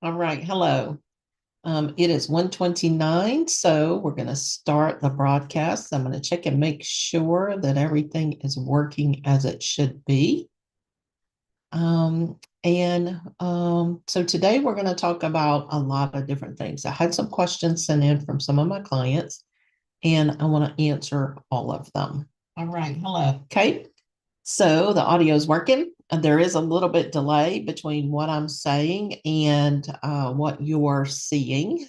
All right, hello. It is 1:29, so we're going to start the broadcast. I'm going to check and make sure that everything is working as it should be. So today we're going to talk about a lot of different things. I had some questions sent in from some of my clients, and I want to answer all of them. All right, hello. Okay, so the audio is working. And there is a little bit delay between what I'm saying and what you're seeing.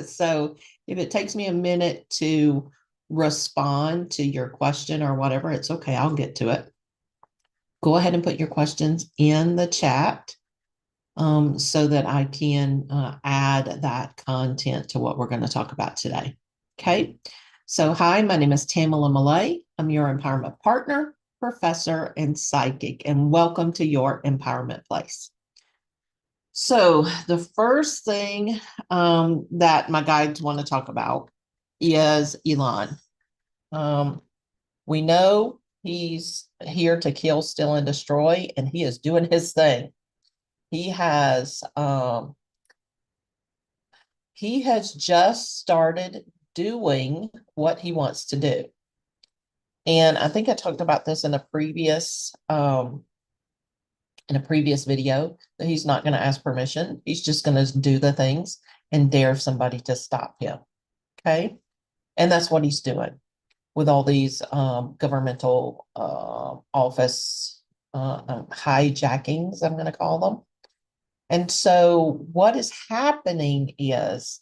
So if it takes me a minute to respond to your question or whatever, it's okay. I'll get to it. Go ahead and put your questions in the chat so that I can add that content to what we're going to talk about today. Okay. So, hi, my name is Tamala Malay. I'm your empowerment partner, professor, and psychic, and welcome to your empowerment place. So, the first thing that my guides want to talk about is Elon. We know he's here to kill, steal, and destroy, and he is doing his thing. He has just started doing what he wants to do. And I think I talked about this in a previous video that he's not going to ask permission. He's just going to do the things and dare somebody to stop him. Okay. And that's what he's doing with all these governmental office hijackings, I'm going to call them. And so what is happening is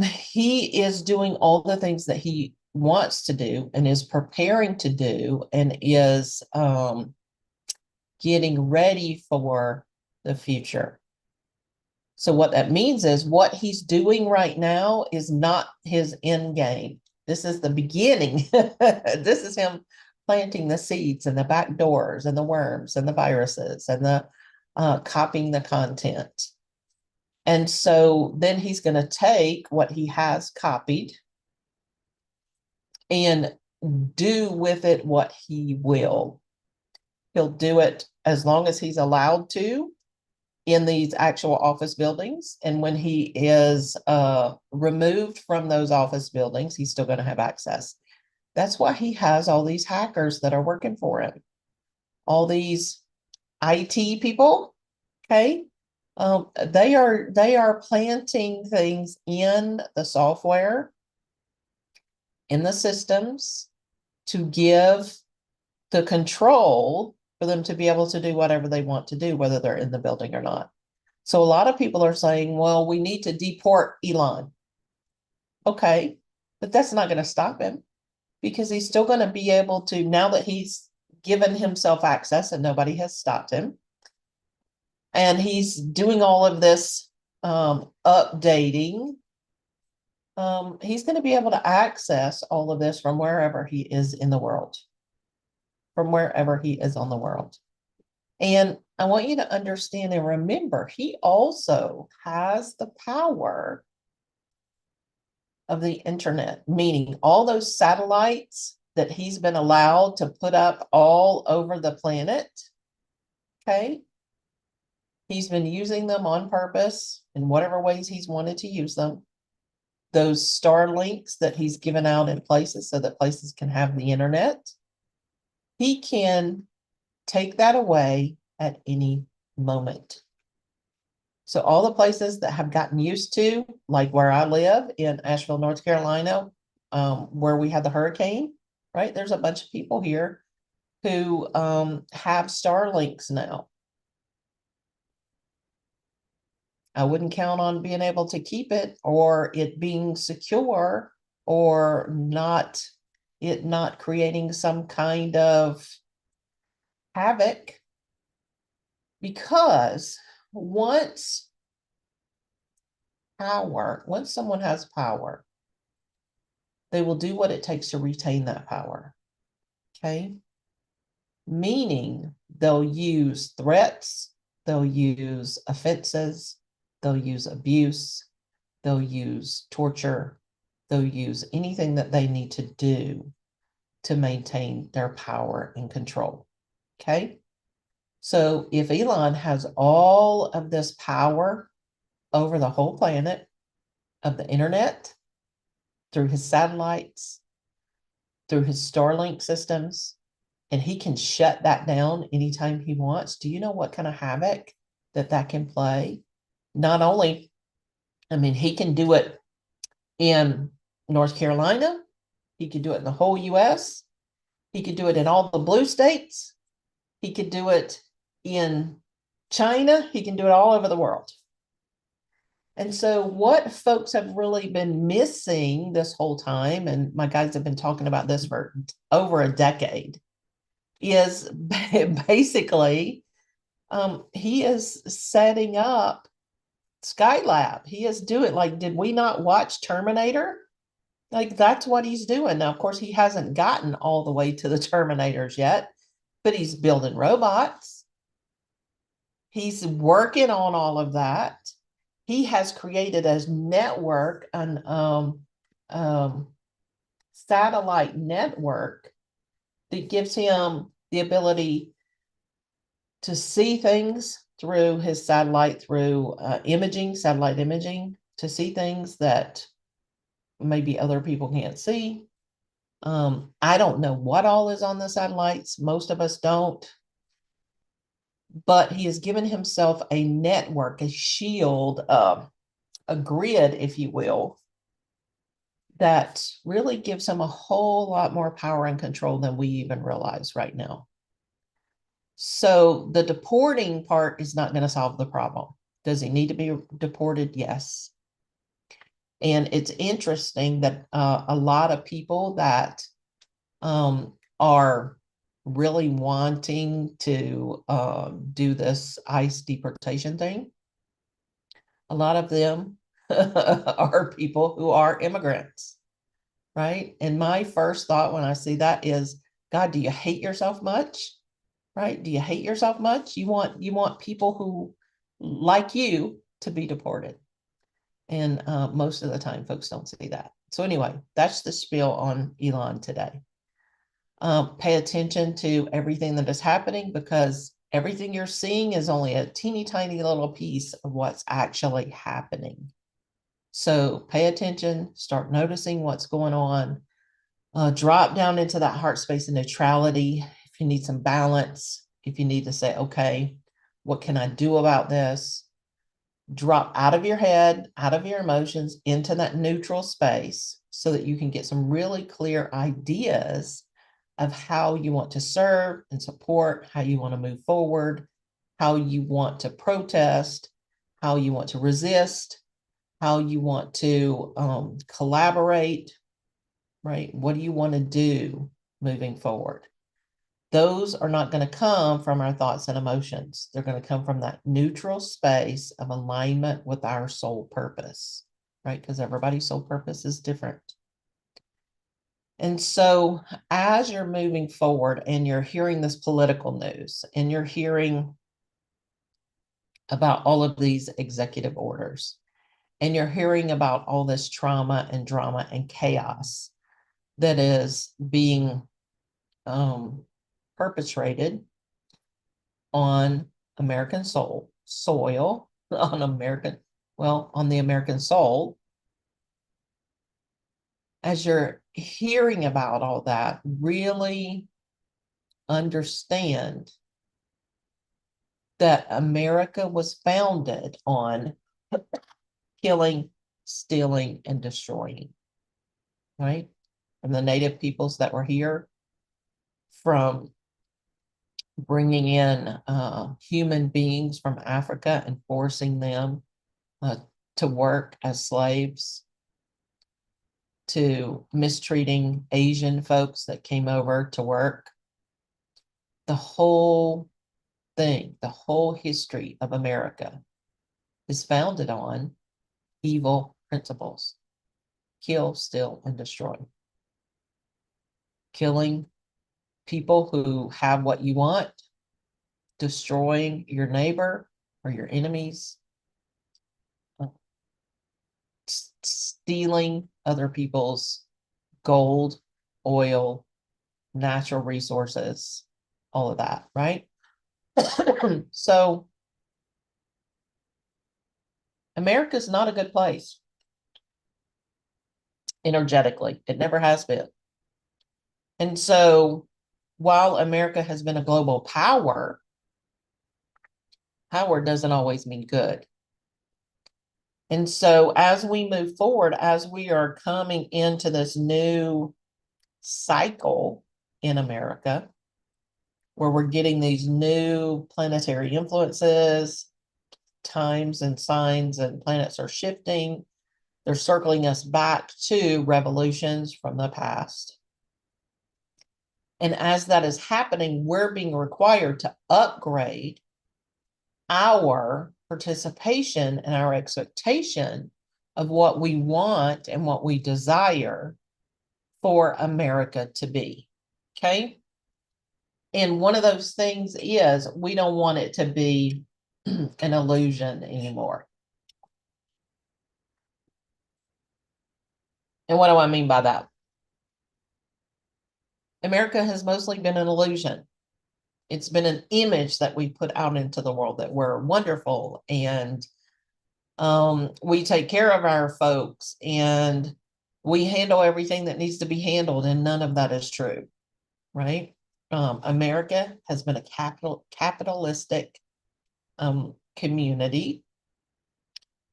he is doing all the things that he wants to do and is preparing to do and is getting ready for the future. So what that means is what he's doing right now is not his end game. This is the beginning. This is him planting the seeds and the back doors and the worms and the viruses and the copying the content. And so then he's going to take what he has copied and do with it what he will. He'll do it as long as he's allowed to in these actual office buildings. And when he is removed from those office buildings, he's still going to have access. That's why he has all these hackers that are working for him, all these IT people. Okay. They are planting things in the software, in the systems, to give the control for them to be able to do whatever they want to do, whether they're in the building or not. So a lot of people are saying, well, we need to deport Elon. Okay, but that's not going to stop him because he's still going to be able to, now that he's given himself access and nobody has stopped him, and he's doing all of this updating, he's going to be able to access all of this from wherever he is in the world, from wherever he is on the world. And I want you to understand and remember, he also has the power of the internet, meaning all those satellites that he's been allowed to put up all over the planet. Okay. He's been using them on purpose in whatever ways he's wanted to use them. Those Starlinks that he's given out in places so that places can have the internet. He can take that away at any moment. So all the places that have gotten used to, like where I live in Asheville, North Carolina, where we had the hurricane, right? There's a bunch of people here who have Starlinks now. I wouldn't count on being able to keep it or it being secure or not creating some kind of havoc, because once someone has power, they will do what it takes to retain that power. Okay. Meaning they'll use threats, they'll use offenses, they'll use abuse, they'll use torture, they'll use anything that they need to do to maintain their power and control. Okay. So if Elon has all of this power over the whole planet of the internet through his satellites, through his Starlink systems, and he can shut that down anytime he wants, do you know what kind of havoc that can play? Not only, I mean, he can do it in North Carolina, he could do it in the whole US, he could do it in all the blue states, he could do it in China, he can do it all over the world. And so, what folks have really been missing this whole time, and my guys have been talking about this for over a decade, is basically he is setting up Skylab. He is doing, like, did we not watch Terminator? Like, that's what he's doing. Now, of course, he hasn't gotten all the way to the Terminators yet, but he's building robots. He's working on all of that. He has created a network, an satellite network that gives him the ability to see things through his satellite, through satellite imaging, to see things that maybe other people can't see. I don't know what all is on the satellites. Most of us don't. But he has given himself a network, a shield, a grid, if you will, that really gives him a whole lot more power and control than we even realize right now. So the deporting part is not going to solve the problem. Does he need to be deported? Yes. And it's interesting that a lot of people that are really wanting to do this ICE deportation thing, a lot of them are people who are immigrants, right? And my first thought when I see that is, God, do you hate yourself much? Right? Do you hate yourself much? You want people who like you to be deported. And most of the time, folks don't see that. So anyway, that's the spiel on Elon today. Pay attention to everything that is happening, because everything you're seeing is only a teeny tiny little piece of what's actually happening. So pay attention, start noticing what's going on. Drop down into that heart space of neutrality. If you need some balance, if you need to say, okay, what can I do about this? Drop out of your head, out of your emotions, into that neutral space so that you can get some really clear ideas of how you want to serve and support, how you want to move forward, how you want to protest, how you want to resist, how you want to collaborate, right? What do you want to do moving forward? Those are not going to come from our thoughts and emotions. They're going to come from that neutral space of alignment with our soul purpose, right? Because everybody's soul purpose is different. And so as you're moving forward and you're hearing this political news and you're hearing about all of these executive orders and you're hearing about all this trauma and drama and chaos that is being perpetrated on American soil, on the American soul, as you're hearing about all that, really understand that America was founded on killing, stealing, and destroying, right? From the native peoples that were here, from bringing in human beings from Africa and forcing them to work as slaves, to mistreating Asian folks that came over to work. The whole thing, the whole history of America is founded on evil principles: kill, steal, and destroy. Killing people who have what you want, destroying your neighbor or your enemies, stealing other people's gold, oil, natural resources, all of that, right? So America's not a good place energetically. It never has been. And so while America has been a global power, power doesn't always mean good. And so as we move forward, as we are coming into this new cycle in America, where we're getting these new planetary influences, times and signs and planets are shifting. They're circling us back to revolutions from the past. And as that is happening, we're being required to upgrade our participation and our expectation of what we want and what we desire for America to be. Okay. And one of those things is we don't want it to be an illusion anymore. And what do I mean by that? America has mostly been an illusion. It's been an image that we put out into the world that we're wonderful and we take care of our folks and we handle everything that needs to be handled, and none of that is true, right? America has been a capitalistic community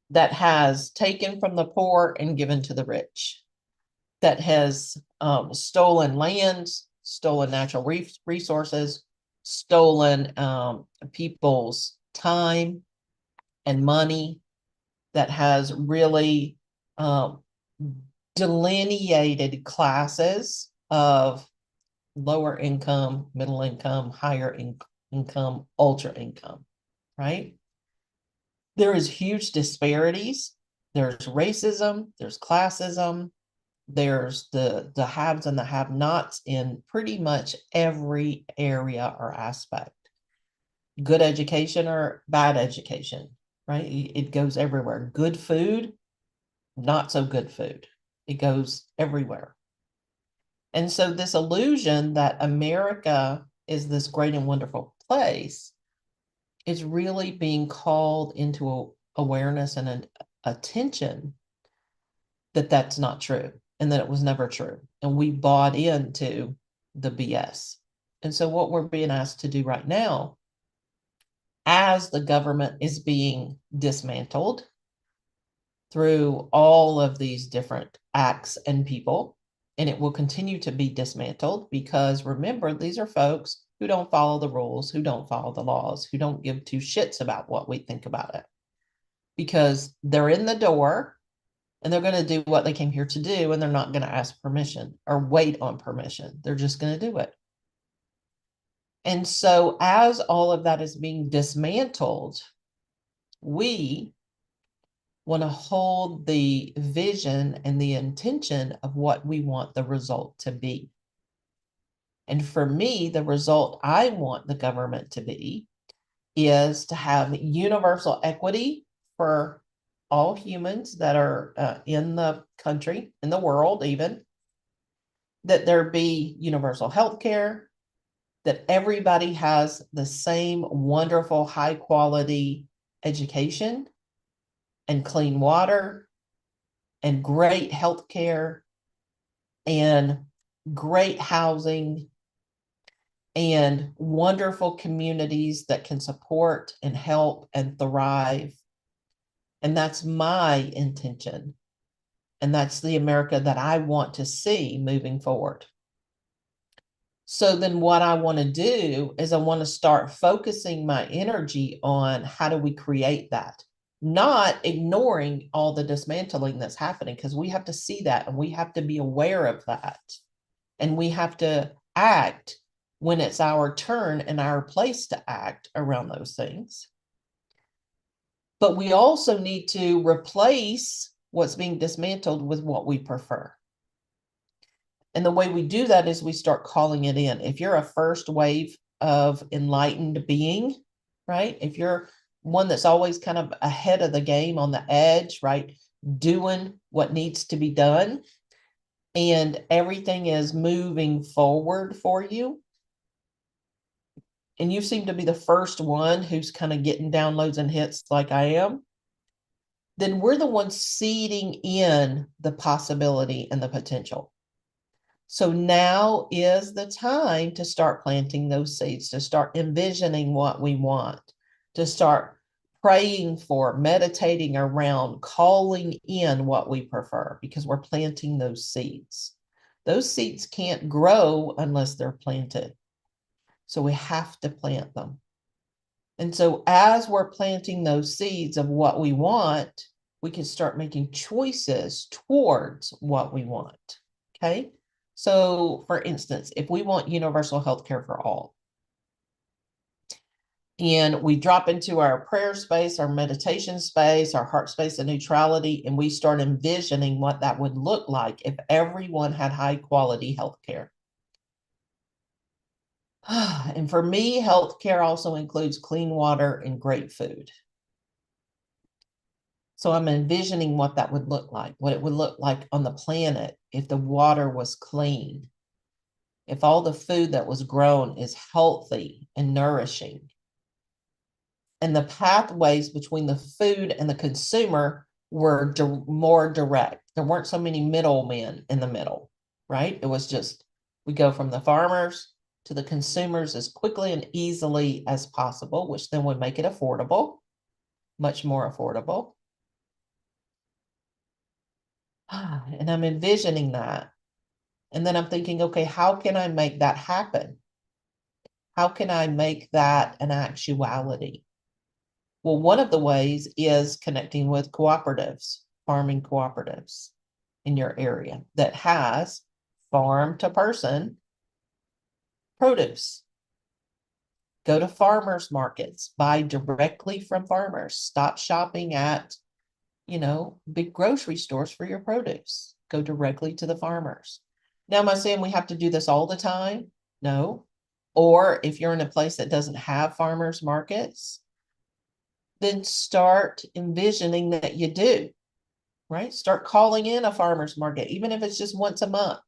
that has taken from the poor and given to the rich, that has stolen lands, stolen natural resources, stolen people's time and money, that has really delineated classes of lower income, middle income, higher income, ultra income, right? There is huge disparities. There's racism, there's classism, there's the haves and the have-nots in pretty much every area or aspect. Good education or bad education, right? It goes everywhere. Good food, not so good food. It goes everywhere. And so this illusion that America is this great and wonderful place is really being called into awareness and an attention that that's not true and that it was never true. And we bought into the BS. And so what we're being asked to do right now, as the government is being dismantled through all of these different acts and people, and it will continue to be dismantled because remember, these are folks who don't follow the rules, who don't follow the laws, who don't give two shits about what we think about it, because they're in the door and they're going to do what they came here to do, and they're not going to ask permission or wait on permission. They're just going to do it. And so as all of that is being dismantled, we want to hold the vision and the intention of what we want the result to be. And for me, the result I want the government to be is to have universal equity for all humans that are in the country, in the world even, that there be universal health care, that everybody has the same wonderful, high quality education and clean water and great health care and great housing and wonderful communities that can support and help and thrive. And that's my intention. And that's the America that I want to see moving forward. So then what I want to do is I want to start focusing my energy on how do we create that, not ignoring all the dismantling that's happening, because we have to see that and we have to be aware of that. And we have to act when it's our turn and our place to act around those things. But we also need to replace what's being dismantled with what we prefer. And the way we do that is we start calling it in. If you're a first wave of enlightened being, right? If you're one that's always kind of ahead of the game, on the edge, right? Doing what needs to be done, and everything is moving forward for you, and you seem to be the first one who's kind of getting downloads and hits like I am, then we're the ones seeding in the possibility and the potential. So now is the time to start planting those seeds, to start envisioning what we want, to start praying for, meditating around, calling in what we prefer, because we're planting those seeds. Those seeds can't grow unless they're planted. So we have to plant them. And so as we're planting those seeds of what we want, we can start making choices towards what we want. Okay. So for instance, if we want universal health care for all, and we drop into our prayer space, our meditation space, our heart space of neutrality, and we start envisioning what that would look like if everyone had high quality health care. And for me, healthcare also includes clean water and great food. So I'm envisioning what that would look like, what it would look like on the planet if the water was clean, if all the food that was grown is healthy and nourishing, and the pathways between the food and the consumer were more direct. There weren't so many middlemen in the middle, right? It was just, we go from the farmers to the consumers as quickly and easily as possible, which then would make it affordable, much more affordable. And I'm envisioning that. And then I'm thinking, okay, how can I make that happen? How can I make that an actuality? Well, one of the ways is connecting with cooperatives, farming cooperatives in your area that has farm to person produce. Go to farmers markets, buy directly from farmers. Stop shopping at, big grocery stores for your produce. Go directly to the farmers. Now, am I saying we have to do this all the time? No. Or if you're in a place that doesn't have farmers markets, then start envisioning that you do, right? Start calling in a farmer's market, even if it's just once a month.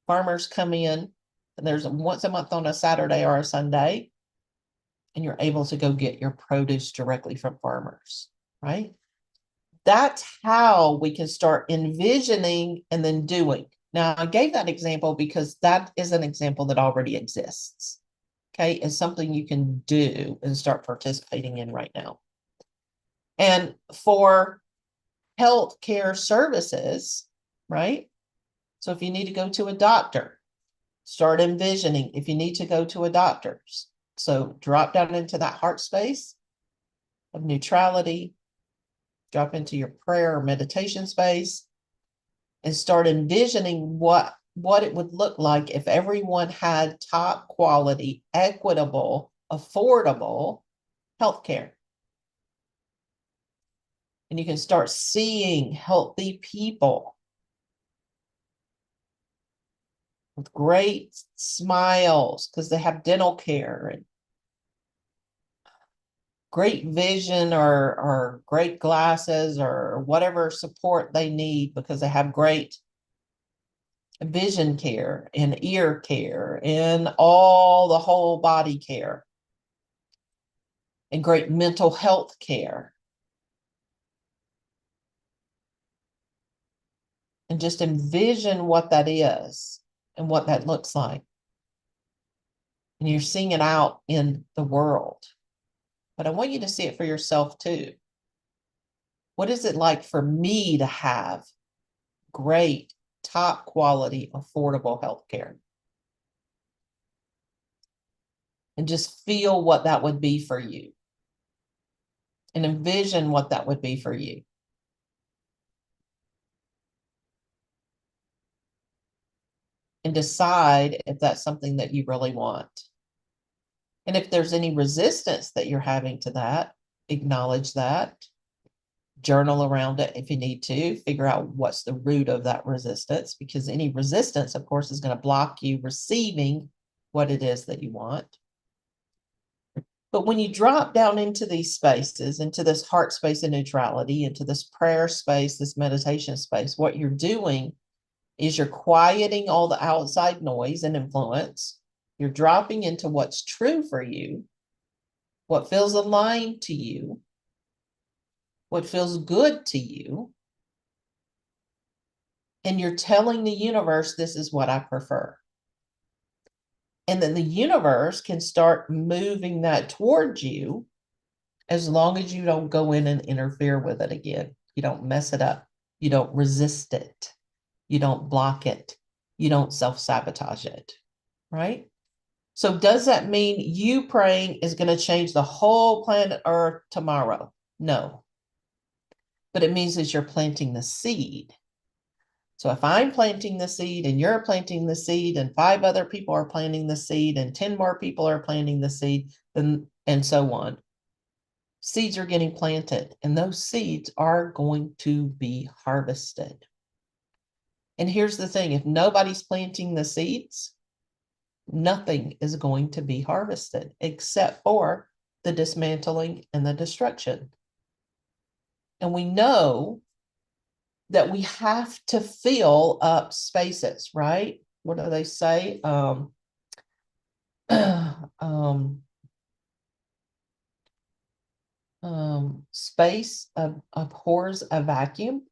Farmers come in, and there's once a month on a Saturday or a Sunday, and you're able to go get your produce directly from farmers, right? That's how we can start envisioning and then doing. Now, I gave that example because that is an example that already exists. Okay, it's something you can do and start participating in right now. And for healthcare services, right? So if you need to go to a doctor, start envisioning if you need to go to a doctor's. So drop down into that heart space of neutrality, drop into your prayer or meditation space, and start envisioning what it would look like if everyone had top quality, equitable, affordable healthcare. And you can start seeing healthy people with great smiles because they have dental care and great vision or great glasses or whatever support they need because they have great vision care and ear care and all the whole body care and great mental health care. And just envision what that is and what that looks like. And you're seeing it out in the world. But I want you to see it for yourself too. What is it like for me to have great, top quality, affordable health care? And just feel what that would be for you. And envision what that would be for you. And decide if that's something that you really want. And if there's any resistance that you're having to that, acknowledge that. Journal around it if you need to. Figure out what's the root of that resistance, because any resistance, of course, is going to block you receiving what it is that you want. But when you drop down into these spaces, into this heart space of neutrality, into this prayer space, this meditation space, what you're doing is you're quieting all the outside noise and influence. You're dropping into what's true for you, what feels aligned to you, what feels good to you. And you're telling the universe, this is what I prefer. And then the universe can start moving that towards you as long as you don't go in and interfere with it again. You don't mess it up. You don't resist it. You don't block it. You don't self-sabotage it, right? So does that mean you praying is going to change the whole planet Earth tomorrow? No. But it means that you're planting the seed. So if I'm planting the seed and you're planting the seed and 5 other people are planting the seed and 10 more people are planting the seed, then, and so on, seeds are getting planted and those seeds are going to be harvested. And here's the thing, if nobody's planting the seeds, nothing is going to be harvested except for the dismantling and the destruction. And we know that we have to fill up spaces, right? What do they say? Space abhors a vacuum,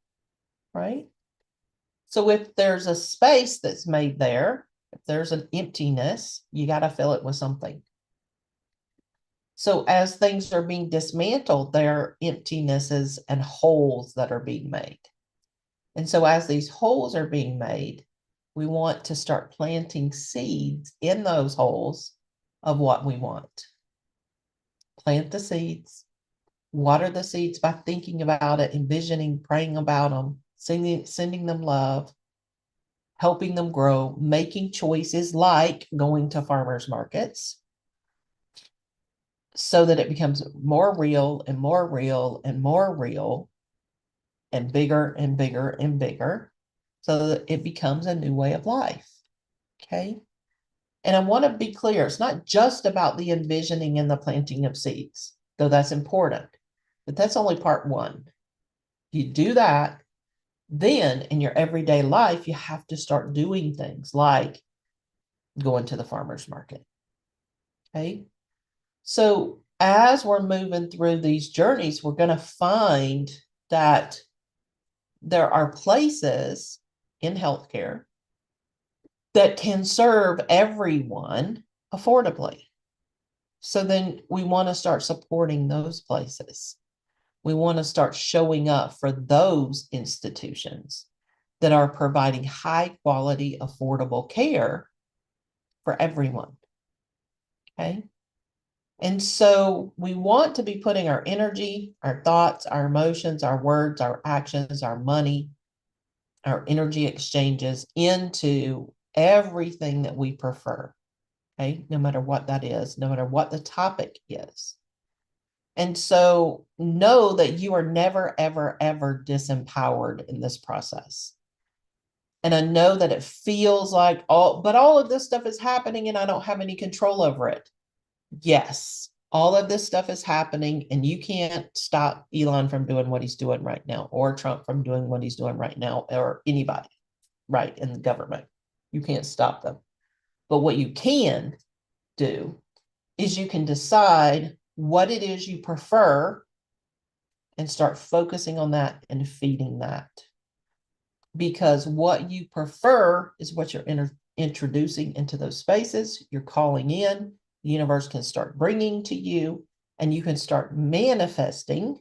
right? So if there's a space that's made there, if there's an emptiness, you got to fill it with something. So as things are being dismantled, there are emptinesses and holes that are being made. And so as these holes are being made, we want to start planting seeds in those holes of what we want. Plant the seeds, water the seeds by thinking about it, envisioning, praying about them, sending them love, helping them grow, making choices like going to farmers markets so that it becomes more real and more real and more real and bigger and bigger and bigger so that it becomes a new way of life. Okay. And I want to be clear, it's not just about the envisioning and the planting of seeds, though that's important, but that's only part one. You do that, then in your everyday life, you have to start doing things like going to the farmer's market. Okay. So as we're moving through these journeys, we're going to find that there are places in healthcare that can serve everyone affordably. So then we want to start supporting those places. We want to start showing up for those institutions that are providing high quality, affordable care for everyone. Okay. And so we want to be putting our energy, our thoughts, our emotions, our words, our actions, our money, our energy exchanges into everything that we prefer. Okay, no matter what that is, no matter what the topic is. And so know that you are never, ever, ever disempowered in this process. And I know that it feels like all of this stuff is happening and I don't have any control over it. Yes, all of this stuff is happening and you can't stop Elon from doing what he's doing right now or Trump from doing what he's doing right now or anybody, right, in the government. You can't stop them. But what you can do is you can decide what it is you prefer and start focusing on that and feeding that. Because what you prefer is what you're introducing into those spaces, you're calling in, the universe can start bringing to you, and you can start manifesting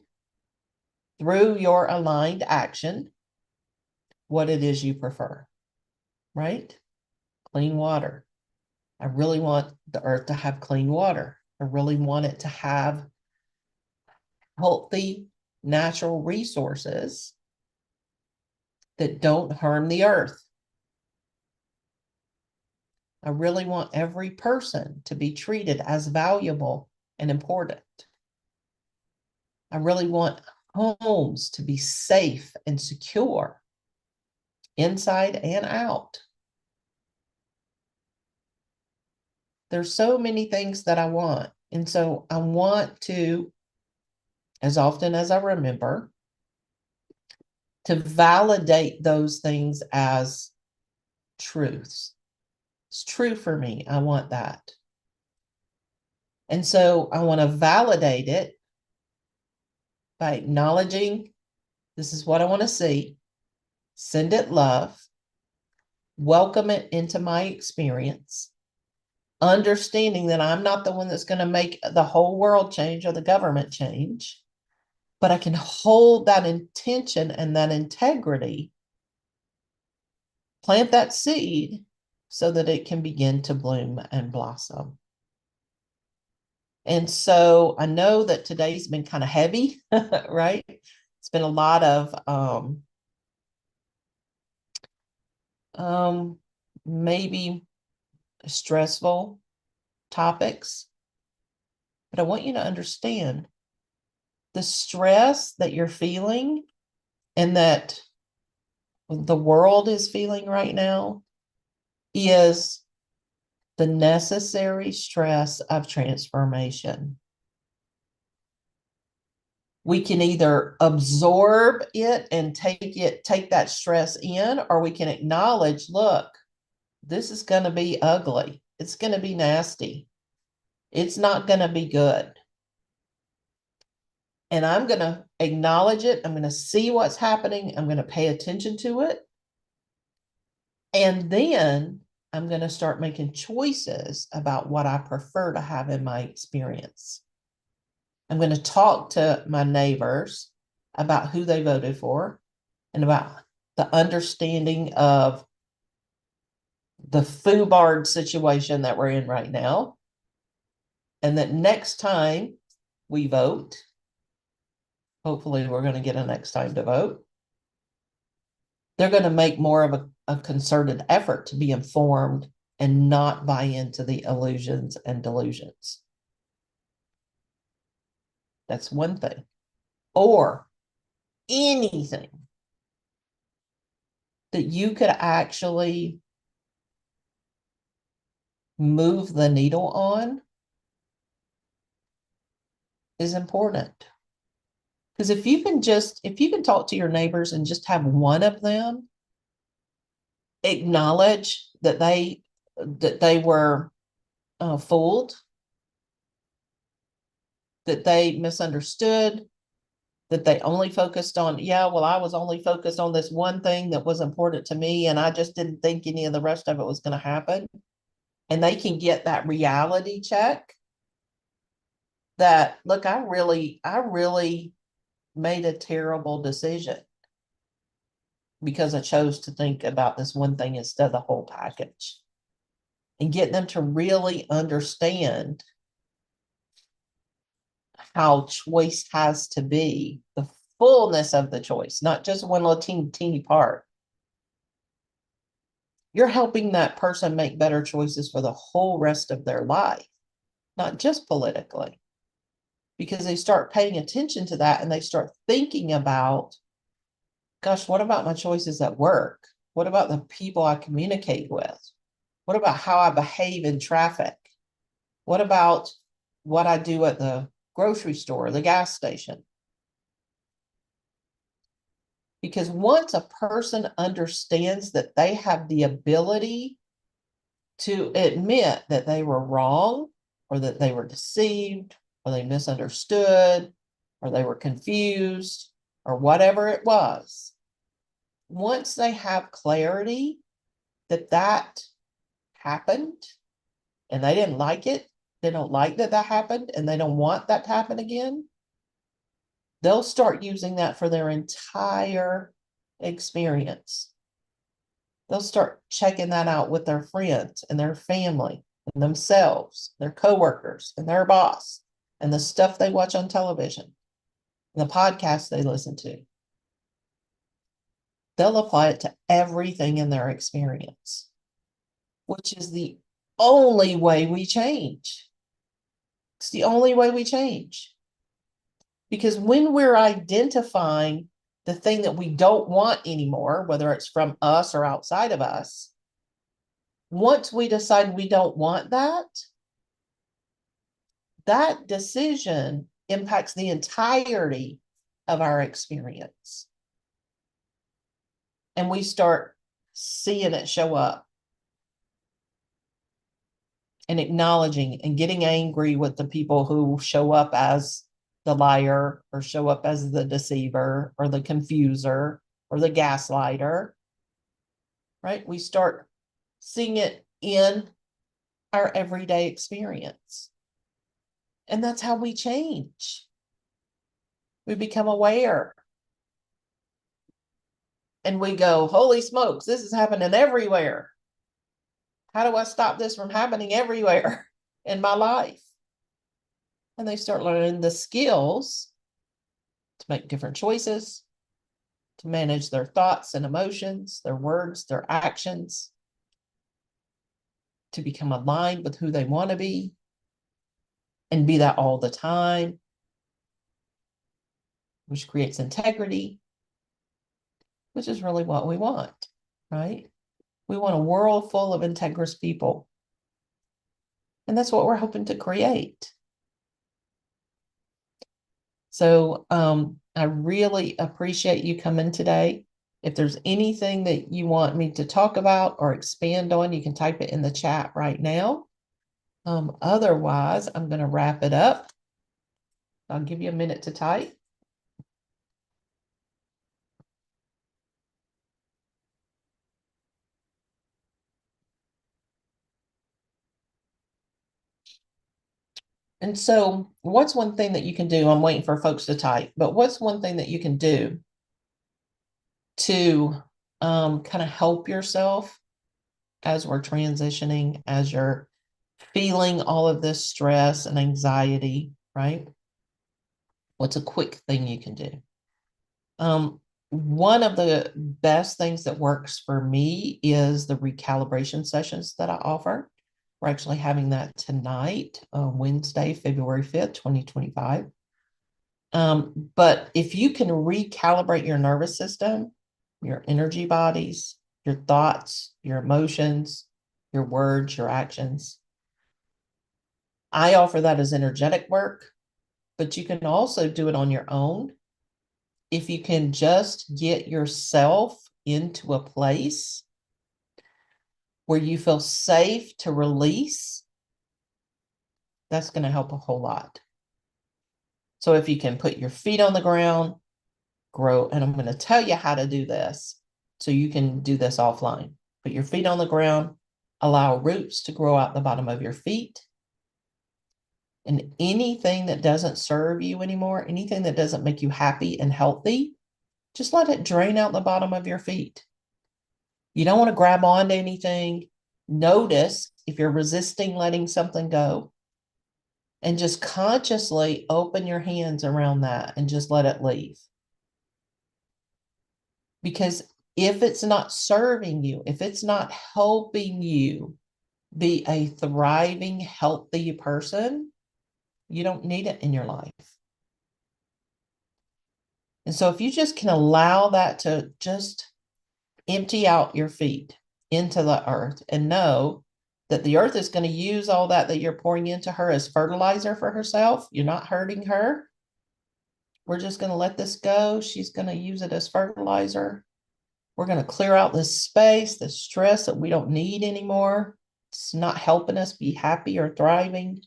through your aligned action what it is you prefer, right? Clean water. I really want the earth to have clean water. I really want it to have healthy natural resources that don't harm the earth. I really want every person to be treated as valuable and important. I really want homes to be safe and secure, inside and out. There's so many things that I want. And so I want to, as often as I remember, to validate those things as truths. It's true for me. I want that. And so I want to validate it by acknowledging this is what I want to see, send it love, welcome it into my experience, understanding that I'm not the one that's going to make the whole world change or the government change, but I can hold that intention and that integrity, plant that seed so that it can begin to bloom and blossom. And so I know that today's been kind of heavy, right? It's been a lot of maybe stressful topics, but I want you to understand the stress that you're feeling and that the world is feeling right now is the necessary stress of transformation. We can either absorb it and take that stress in, or we can acknowledge, look, this is going to be ugly. It's going to be nasty. It's not going to be good. And I'm going to acknowledge it. I'm going to see what's happening. I'm going to pay attention to it. And then I'm going to start making choices about what I prefer to have in my experience. I'm going to talk to my neighbors about who they voted for and about the understanding of the FUBARD situation that we're in right now. And that next time we vote, hopefully we're going to get a next time to vote, they're going to make more of a concerted effort to be informed and not buy into the illusions and delusions. That's one thing. Or anything that you could actually move the needle on is important. Because if you can talk to your neighbors and just have one of them acknowledge that they were fooled, that they misunderstood, that they only focused on, I was only focused on this one thing that was important to me, and I just didn't think any of the rest of it was going to happen. And they can get that reality check that, look, I really made a terrible decision because I chose to think about this one thing instead of the whole package. And get them to really understand how choice has to be, the fullness of the choice, not just one little teeny part. You're helping that person make better choices for the whole rest of their life, not just politically, because they start paying attention to that and they start thinking about, gosh, what about my choices at work? What about the people I communicate with? What about how I behave in traffic? What about what I do at the grocery store, the gas station? Because once a person understands that they have the ability to admit that they were wrong, or that they were deceived, or they misunderstood, or they were confused, or whatever it was, once they have clarity that that happened and they didn't like it, they don't like that happened, and they don't want that to happen again, they'll start using that for their entire experience. They'll start checking that out with their friends and their family and themselves, their coworkers and their boss, and the stuff they watch on television, and the podcasts they listen to. They'll apply it to everything in their experience, which is the only way we change. It's the only way we change. Because when we're identifying the thing that we don't want anymore, whether it's from us or outside of us, once we decide we don't want that, that decision impacts the entirety of our experience. And we start seeing it show up. and acknowledging and getting angry with the people who show up as the liar or show up as the deceiver or the confuser or the gaslighter, right? We start seeing it in our everyday experience. And that's how we change. We become aware. And we go, holy smokes, this is happening everywhere. How do I stop this from happening everywhere in my life? And they start learning the skills to make different choices, to manage their thoughts and emotions, their words, their actions, to become aligned with who they want to be and be that all the time, which creates integrity, which is really what we want, right? We want a world full of integrous people. And that's what we're hoping to create. So I really appreciate you coming today. If there's anything that you want me to talk about or expand on, you can type it in the chat right now. Otherwise, I'm going to wrap it up. I'll give you a minute to type. And so what's one thing that you can do? I'm waiting for folks to type, but what's one thing that you can do to kind of help yourself as we're transitioning, as you're feeling all of this stress and anxiety, right? What's a quick thing you can do? One of the best things that works for me is the recalibration sessions that I offer. We're actually having that tonight, Wednesday, February 5th, 2025. But if you can recalibrate your nervous system, your energy bodies, your thoughts, your emotions, your words, your actions, I offer that as energetic work, but you can also do it on your own. If you can just get yourself into a place where you feel safe to release, that's going to help a whole lot. So if you can put your feet on the ground, grow, and I'm going to tell you how to do this so you can do this offline. Put your feet on the ground, allow roots to grow out the bottom of your feet. And anything that doesn't serve you anymore, anything that doesn't make you happy and healthy, just let it drain out the bottom of your feet. You don't want to grab onto anything. Notice if you're resisting letting something go, and just consciously open your hands around that and just let it leave. Because if it's not serving you, if it's not helping you be a thriving, healthy person, you don't need it in your life. And so if you just can allow that to just empty out your feet into the earth and know that the earth is going to use all that you're pouring into her as fertilizer for herself. You're not hurting her. We're just going to let this go. She's going to use it as fertilizer. We're going to clear out this space, this stress that we don't need anymore. It's not helping us be happy or thriving.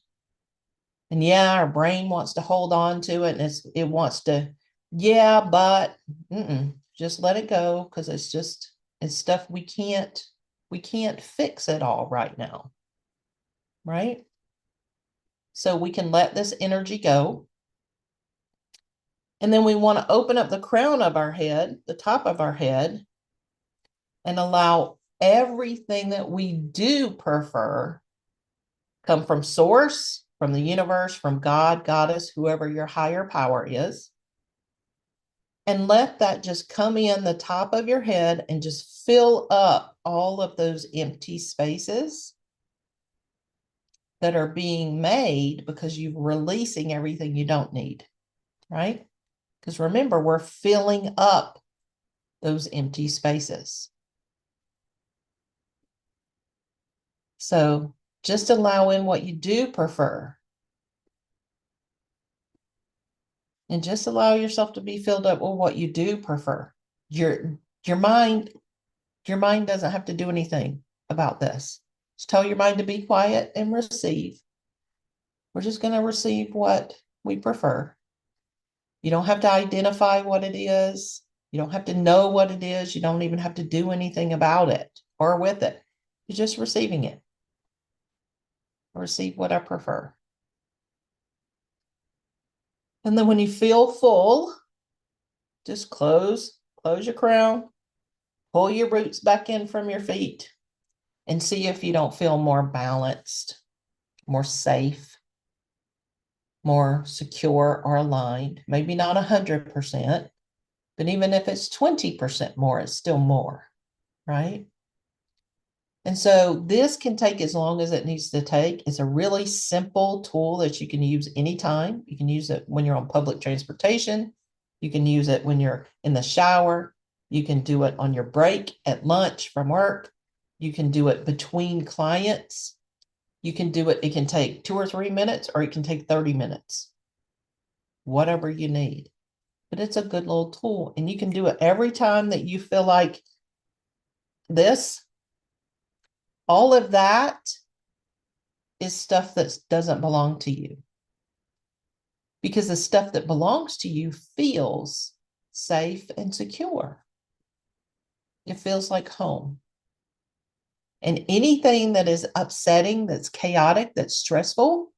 And yeah, our brain wants to hold on to it, and it wants to, yeah, but just let it go, because it's stuff we can't fix it all right now, right? So we can let this energy go. And then we want to open up the crown of our head, the top of our head, and allow everything that we do prefer come from source, from the universe, from God, goddess, whoever your higher power is. And let that just come in the top of your head and just fill up all of those empty spaces that are being made because you're releasing everything you don't need, right? Because remember, we're filling up those empty spaces. So just allow in what you do prefer. And just allow yourself to be filled up with what you do prefer. Your mind doesn't have to do anything about this. Just tell your mind to be quiet and receive. We're just going to receive what we prefer. You don't have to identify what it is. You don't have to know what it is. You don't even have to do anything about it or with it. You're just receiving it. Receive what I prefer. And then when you feel full, just close your crown, pull your roots back in from your feet, and see if you don't feel more balanced, more safe, more secure or aligned. Maybe not 100%, but even if it's 20% more, it's still more, right? And so this can take as long as it needs to take. It's a really simple tool that you can use anytime. You can use it when you're on public transportation. You can use it when you're in the shower. You can do it on your break at lunch from work. You can do it between clients. You can do it. It can take 2 or 3 minutes, or it can take 30 minutes, whatever you need. But it's a good little tool, and you can do it every time that you feel like this. All of that is stuff that doesn't belong to you, because the stuff that belongs to you feels safe and secure. It feels like home. And anything that is upsetting, that's chaotic, that's stressful,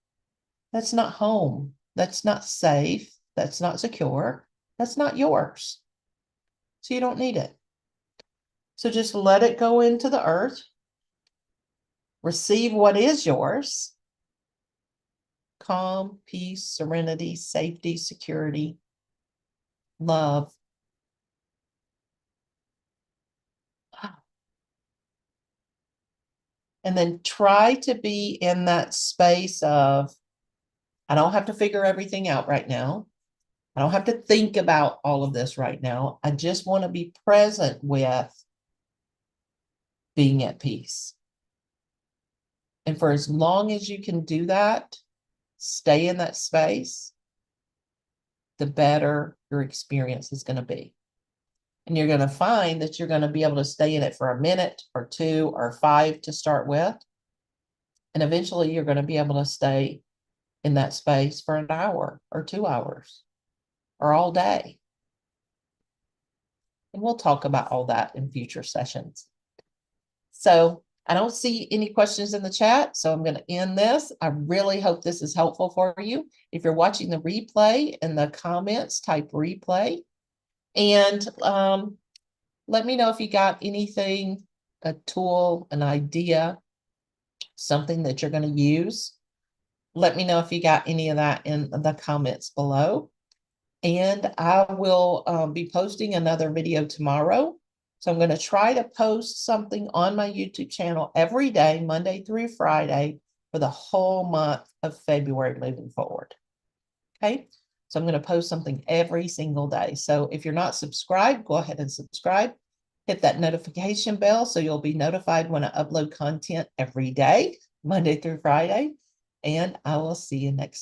that's not home. That's not safe. That's not secure. That's not yours. So you don't need it. So just let it go into the earth. Receive what is yours. Calm, peace, serenity, safety, security, love. And then try to be in that space of, I don't have to figure everything out right now. I don't have to think about all of this right now. I just want to be present with being at peace. And for as long as you can do that, stay in that space, the better your experience is going to be. And you're going to find that you're going to be able to stay in it for a minute or 2 or 5 to start with. And eventually you're going to be able to stay in that space for an hour or 2 hours or all day. And we'll talk about all that in future sessions. So I don't see any questions in the chat, so I'm going to end this. I really hope this is helpful for you. If you're watching the replay, in the comments, type replay. And let me know if you got anything, a tool, an idea, something that you're going to use. Let me know if you got any of that in the comments below. And I will be posting another video tomorrow. So I'm going to try to post something on my YouTube channel every day, Monday through Friday, for the whole month of February moving forward. Okay, so I'm going to post something every single day. So if you're not subscribed, go ahead and subscribe. Hit that notification bell so you'll be notified when I upload content every day, Monday through Friday. And I will see you next time.